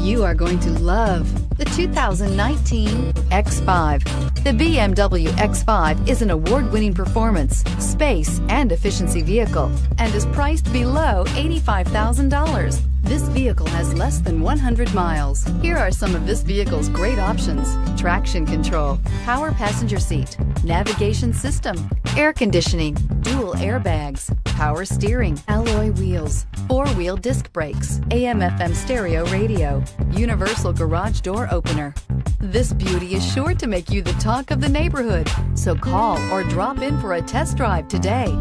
You are going to love the 2019 X5. The BMW X5 is an award-winning performance, space, and efficiency vehicle and is priced below $85,000. This vehicle has less than 100 miles. Here are some of this vehicle's great options: traction control, power passenger seat, navigation system, air conditioning, dual airbags, power steering, alloy wheels, four-wheel disc brakes, AM/FM stereo radio, universal garage door opener. This beauty is sure to make you the talk of the neighborhood, so call or drop in for a test drive today.